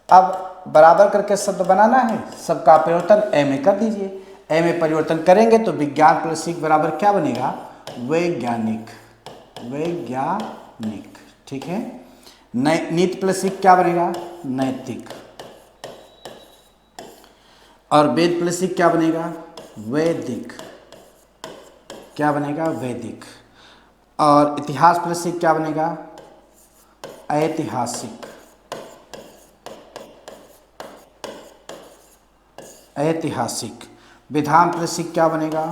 अब बराबर करके शब्द बनाना है, सबका परिवर्तन ए में कर दीजिए। ए में परिवर्तन करेंगे तो विज्ञान प्लस इक बराबर क्या बनेगा, वैज्ञानिक, वैज्ञानिक। ठीक है, नीति प्लस इक क्या बनेगा, नैतिक, और वेद प्लस इक क्या बनेगा, वैदिक, क्या बनेगा, वैदिक। और इतिहास प्लस इक क्या बनेगा, ऐतिहासिक, ऐतिहासिक। विधान प्लस इक क्या बनेगा,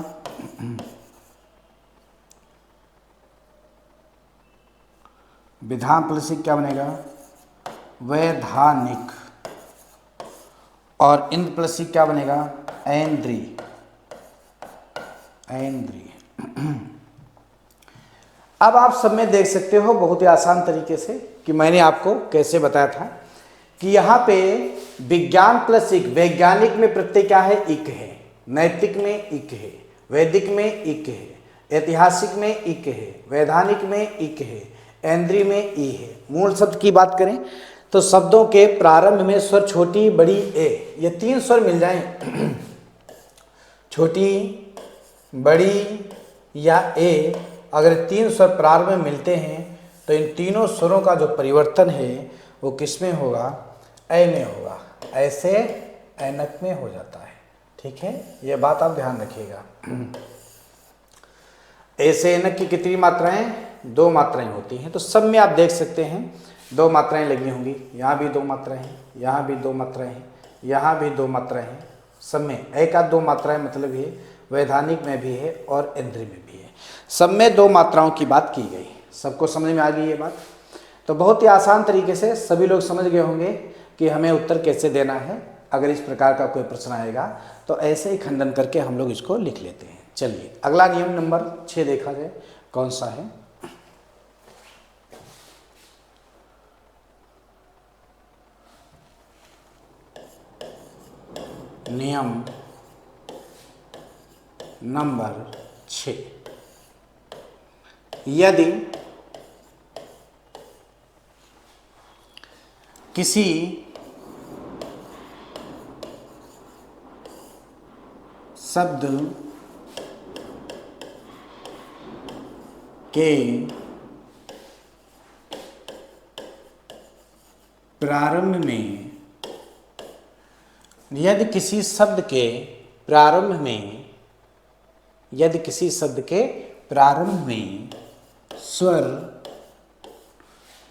विधान प्लस इक क्या बनेगा, वैधानिक। और इंद्र प्लस इक क्या बनेगा, ऐन्द्री, ऐन्द्री। अब आप सब में देख सकते हो बहुत ही आसान तरीके से कि मैंने आपको कैसे बताया था कि यहाँ पे विज्ञान प्लस इक, वैज्ञानिक में प्रत्यय क्या है, इक है, नैतिक में इक है, वैदिक में इक है, ऐतिहासिक में इक है, वैधानिक में इक है, ऐन्द्री में ई है। मूल शब्द की बात करें तो शब्दों के प्रारंभ में स्वर छोटी बड़ी ए, ये तीन स्वर मिल जाएं छोटी बड़ी या ए, अगर तीन स्वर प्रारंभ में मिलते हैं तो इन तीनों स्वरों का जो परिवर्तन है वो किस में होगा, ऐ में होगा, ऐसे ऐनक में हो जाता है। ठीक है, ये बात आप ध्यान रखिएगा। ऐसे ऐनक की कितनी मात्राएं, दो मात्राएं होती हैं। तो सब में आप देख सकते हैं दो मात्राएं लगी होंगी, यहाँ भी दो मात्राएं हैं, यहाँ भी दो मात्राएं हैं, यहाँ भी दो मात्राएं हैं। सब में एक आध दो मात्राएं मतलब ये वैधानिक में भी है और ऐन्द्री में भी है। सब में दो मात्राओं की बात की गई। सबको समझ में आ गई ये बात? तो बहुत ही आसान तरीके से सभी लोग समझ गए होंगे कि हमें उत्तर कैसे देना है। अगर इस प्रकार का कोई प्रश्न आएगा तो ऐसे ही खंडन करके हम लोग इसको लिख लेते हैं। चलिए अगला नियम नंबर 6 देखा जाए कौन सा है। नियम नंबर 6, यदि किसी शब्द के प्रारंभ में, यदि किसी शब्द के प्रारंभ में, यदि किसी शब्द के प्रारंभ में स्वर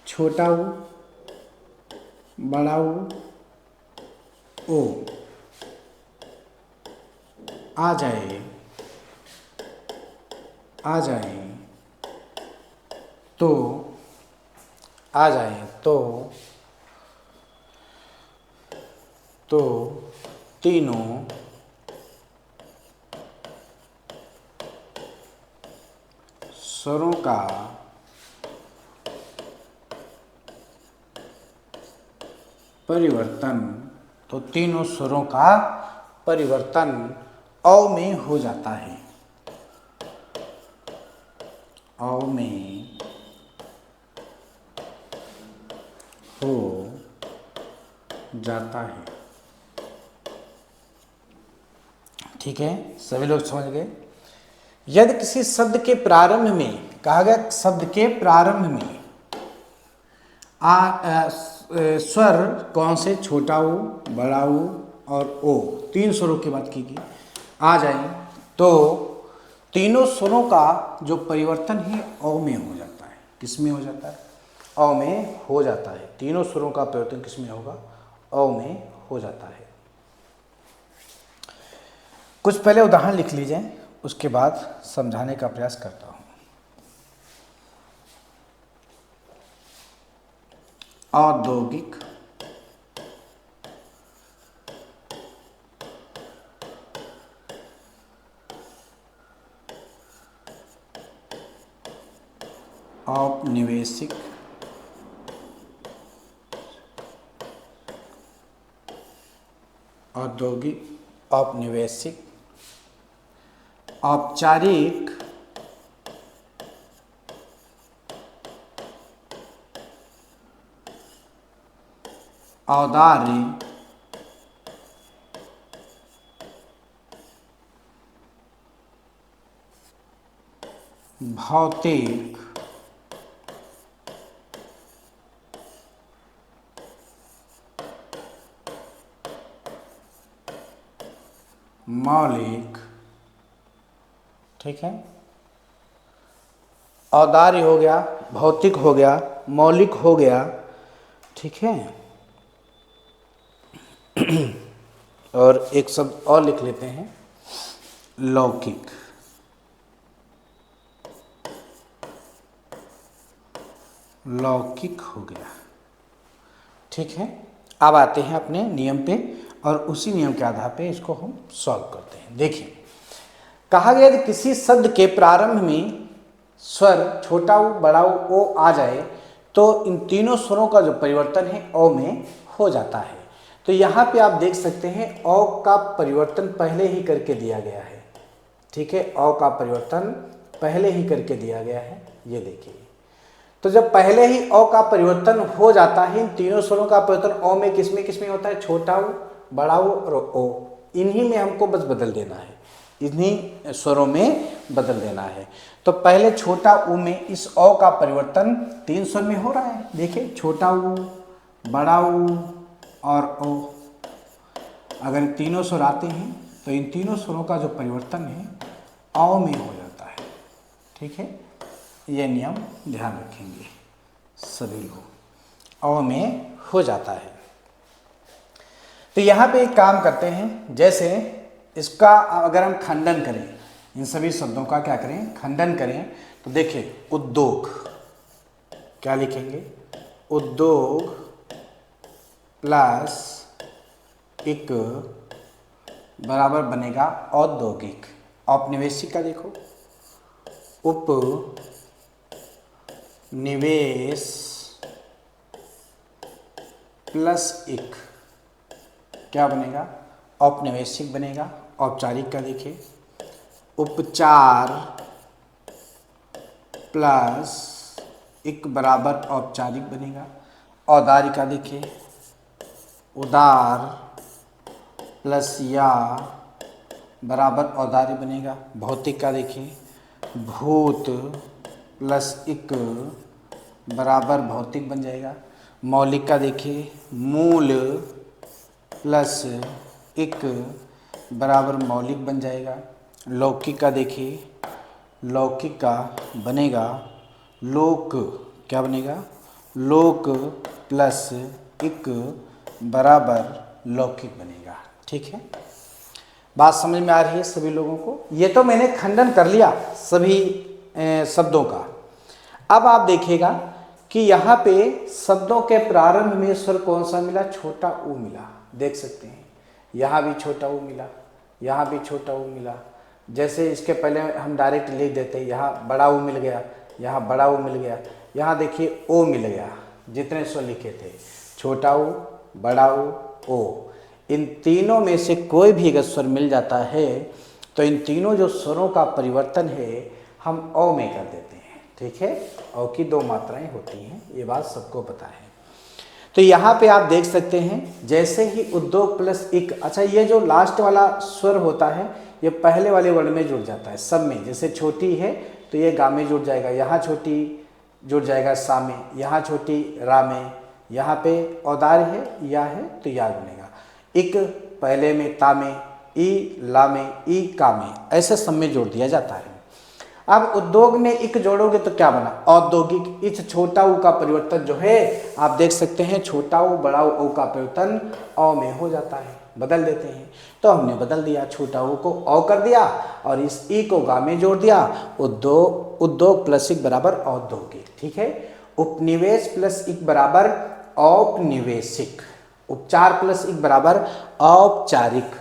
छोटा ऊ बड़ा ऊ ओ आ जाए तो तीनों स्वरों का परिवर्तन, तो तीनों स्वरों का परिवर्तन औ में हो जाता है, औ में हो जाता है। ठीक है, सभी लोग समझ गए? यदि किसी शब्द के प्रारंभ में, कहा गया शब्द के प्रारंभ में स्वर कौन से, छोटा ऊ बड़ा ऊ और ओ, तीन स्वरों की बात की गई, आ जाए तो तीनों स्वरों का जो परिवर्तन है औ में हो जाता है। किस में हो जाता है? औ में हो जाता है। तीनों स्वरों का परिवर्तन किस में होगा? औ में हो जाता है। कुछ पहले उदाहरण लिख लीजिए, उसके बाद समझाने का प्रयास करता हूं। औद्योगिक, औपनिवेशिक, औद्योगिक, औपनिवेशिक, औपचारिक, औदार्य, भौतिक, मौलिक। ठीक है, औदार्य हो गया, भौतिक हो गया, मौलिक हो गया। ठीक है, और एक शब्द और लिख लेते हैं, लौकिक। लौकिक हो गया। ठीक है, अब आते हैं अपने नियम पे और उसी नियम के आधार पे इसको हम सॉल्व करते हैं। देखिए, कहा गया कि किसी शब्द के प्रारंभ में स्वर छोटा ऊ बड़ा ऊ ओ आ जाए तो इन तीनों स्वरों का जो परिवर्तन है ओ में हो जाता है। तो यहाँ पे आप देख सकते हैं अ का परिवर्तन पहले ही करके दिया गया है। ठीक है, अ का परिवर्तन पहले ही करके दिया गया है, ये देखिए। तो जब पहले ही अ का परिवर्तन हो जाता है, इन तीनों स्वरों का परिवर्तन अ में किसमें होता है, छोटा ऊ, बड़ा ऊ और ओ, इन्हीं में हमको बस बदल देना है, इन्हीं स्वरों में बदल देना है। तो पहले छोटा ऊ में इस अ का परिवर्तन 3 स्वर में हो रहा है। देखिए, छोटा ऊ, बड़ा ऊ और ओ, अगर तीनों स्वर आते हैं तो इन तीनों स्वरों का जो परिवर्तन है अ में हो जाता है। ठीक है, ये नियम ध्यान रखेंगे सभी लोग, अ में हो जाता है। तो यहाँ पे एक काम करते हैं, जैसे इसका अगर हम खंडन करें, इन सभी शब्दों का क्या करें, खंडन करें, तो देखिए उद्योग, क्या लिखेंगे, उद्योग प्लस एक बराबर बनेगा औद्योगिक। औपनिवेशिक का देखो, उप निवेश प्लस एक क्या बनेगा, औपनिवेशिक बनेगा। औपचारिक का देखिए, उपचार प्लस एक बराबर औपचारिक बनेगा। औदार्य का देखिए, उदार प्लस या बराबर औदार्य बनेगा। भौतिक का देखिए, भूत प्लस एक बराबर भौतिक बन जाएगा। मौलिक का देखिए, मूल प्लस एक बराबर मौलिक बन जाएगा। लौकिक का देखिए, लौकिक का बनेगा लोक, क्या बनेगा, लोक प्लस एक बराबर लौकिक बनेगा। ठीक है, बात समझ में आ रही है सभी लोगों को। ये तो मैंने खंडन कर लिया सभी शब्दों का। अब आप देखिएगा कि यहाँ पे शब्दों के प्रारंभ में स्वर कौन सा मिला, छोटा ऊ मिला। देख सकते हैं, यहाँ भी छोटा ऊ मिला, यहाँ भी छोटा ऊ मिला। जैसे इसके पहले हम डायरेक्ट लिख देते, यहाँ बड़ा ऊ मिल गया, यहाँ बड़ा ऊ मिल गया, यहाँ देखिए ओ मिल गया। जितने स्वर लिखे थे, छोटा ऊ, बड़ा ऊ, ओ, इन तीनों में से कोई भी अगर स्वर मिल जाता है तो इन तीनों जो स्वरों का परिवर्तन है हम अ में कर देते हैं। ठीक है, अ की 2 मात्राएं होती हैं, ये बात सबको पता है। तो यहाँ पे आप देख सकते हैं, जैसे ही उद्योग प्लस एक, अच्छा ये जो लास्ट वाला स्वर होता है ये पहले वाले वर्ण में जुड़ जाता है सब में। जैसे छोटी है तो ये गा में जुड़ जाएगा, यहाँ छोटी जुड़ जाएगा सा में, यहाँ छोटी रा में, यहाँ पे औदार्य है या है तो या बनेगा। एक पहले में ता में, ई ला में, ई का में, ऐसे सब में जोड़ दिया जाता है। अब उद्योग में एक जोड़ोगे तो क्या बना, औद्योगिक। इस छोटा ऊ का परिवर्तन जो है आप देख सकते हैं, छोटा ऊ बड़ा ऊ का परिवर्तन अ में हो जाता है, बदल देते हैं। तो हमने बदल दिया, छोटा ऊ को अ कर दिया और इस ई को गा में जोड़ दिया। उद्योग प्लस एक बराबर औद्योगिक। ठीक है, उपनिवेश प्लस एक बराबर औपनिवेशिक। उपचार प्लस एक बराबर औपचारिक।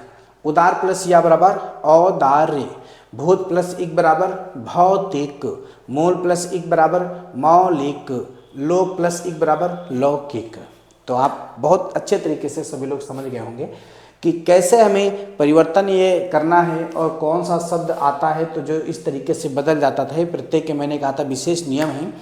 उदार प्लस या बराबर औदार्य। भूत प्लस एक बराबर भौतिक। मूल प्लस एक बराबर मौलिक। लोक प्लस एक बराबर लौकिक। तो आप बहुत अच्छे तरीके से सभी लोग समझ गए होंगे कि कैसे हमें परिवर्तन ये करना है और कौन सा शब्द आता है तो जो इस तरीके से बदल जाता था। प्रत्येक के मैंने कहा था विशेष नियम हैं,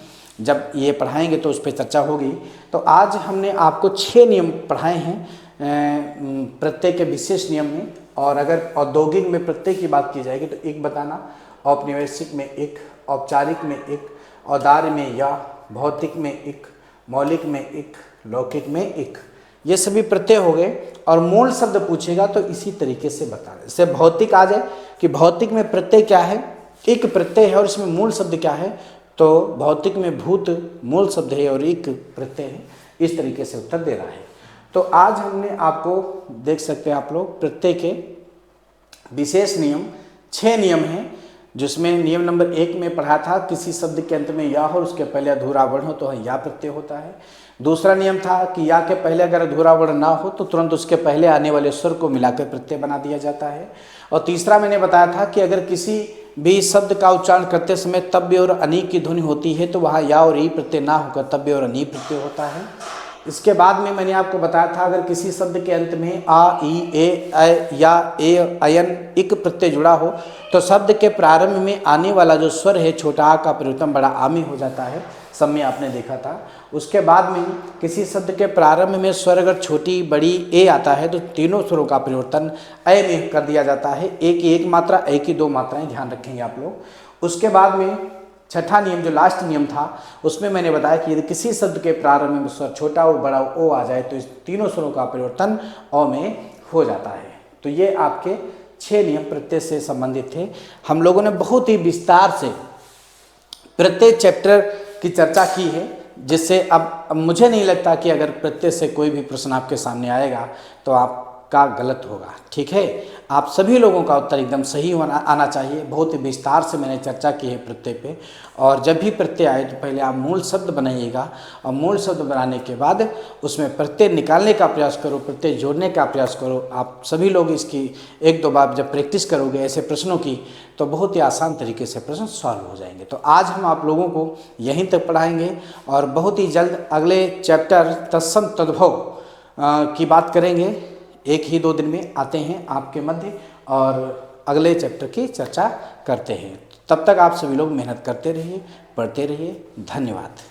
जब ये पढ़ाएंगे तो उस पर चर्चा होगी। तो आज हमने आपको 6 नियम पढ़ाए हैं प्रत्येक के विशेष नियम में। और अगर औद्योगिक में प्रत्येक की बात की जाएगी तो एक बताना, औपनिवेशिक में एक, औपचारिक में एक, औदार्य में या, भौतिक में एक, मौलिक में एक, लौकिक में एक, ये सभी प्रत्यय हो गए। और मूल शब्द पूछेगा तो इसी तरीके से बताना। जैसे भौतिक आ जाए कि भौतिक में प्रत्यय क्या है, एक प्रत्यय है और इसमें मूल शब्द क्या है, तो भौतिक में भूत मूल शब्द है और एक प्रत्यय है। इस तरीके से उत्तर दे रहा है। तो आज हमने आपको देख सकते हैं आप लोग प्रत्यय के विशेष नियम 6 नियम हैं, जिसमें नियम नंबर 1 में पढ़ा था किसी शब्द के अंत में या हो उसके पहले अधूरा वर्ण हो तो या प्रत्यय होता है। दूसरा नियम था कि या के पहले अगर अधूरा वर्ण ना हो तो तुरंत उसके पहले आने वाले स्वर को मिलाकर प्रत्यय बना दिया जाता है। और तीसरा मैंने बताया था कि अगर किसी भी शब्द का उच्चारण करते समय तव्य और अनी की ध्वनि होती है तो वहाँ या और ई प्रत्यय ना होकर तव्य और अनी प्रत्यय होता है। इसके बाद में मैंने आपको बताया था, अगर किसी शब्द के अंत में आ, ई, ए, ऐ या ए, अयन, इक प्रत्यय जुड़ा हो तो शब्द के प्रारंभ में आने वाला जो स्वर है छोटा आ का परिवर्तन बड़ा आ में हो जाता है। सब में आपने देखा था। उसके बाद में किसी शब्द के प्रारंभ में स्वर अगर छोटी बड़ी ए आता है तो तीनों स्वरों का परिवर्तन ऐ में कर दिया जाता है। ए की एक मात्रा, ऐ की दो मात्राएं, ध्यान रखेंगे आप लोग। उसके बाद में छठा नियम जो लास्ट नियम था उसमें मैंने बताया कि यदि किसी शब्द के प्रारंभ में स्वर छोटा ओ बड़ा ओ आ जाए तो इस तीनों स्वरों का परिवर्तन अ में हो जाता है। तो ये आपके 6 नियम प्रत्यय से संबंधित थे। हम लोगों ने बहुत ही विस्तार से प्रत्येक चैप्टर की चर्चा की है, जिससे अब मुझे नहीं लगता कि अगर प्रत्यय से कोई भी प्रश्न आपके सामने आएगा तो आपका गलत होगा। ठीक है, आप सभी लोगों का उत्तर एकदम सही आना चाहिए। बहुत ही विस्तार से मैंने चर्चा की है प्रत्यय पे। और जब भी प्रत्यय आए तो पहले आप मूल शब्द बनाइएगा और मूल शब्द बनाने के बाद उसमें प्रत्यय निकालने का प्रयास करो, प्रत्यय जोड़ने का प्रयास करो। आप सभी लोग इसकी 1-2 बार जब प्रैक्टिस करोगे ऐसे प्रश्नों की तो बहुत ही आसान तरीके से प्रश्न सॉल्व हो जाएंगे। तो आज हम आप लोगों को यहीं तक पढ़ाएंगे और बहुत ही जल्द अगले चैप्टर तत्सम तद्भव की बात करेंगे। 1 ही 2 दिन में आते हैं आपके मध्य और अगले चैप्टर की चर्चा करते हैं। तब तक आप सभी लोग मेहनत करते रहिए, पढ़ते रहिए। धन्यवाद।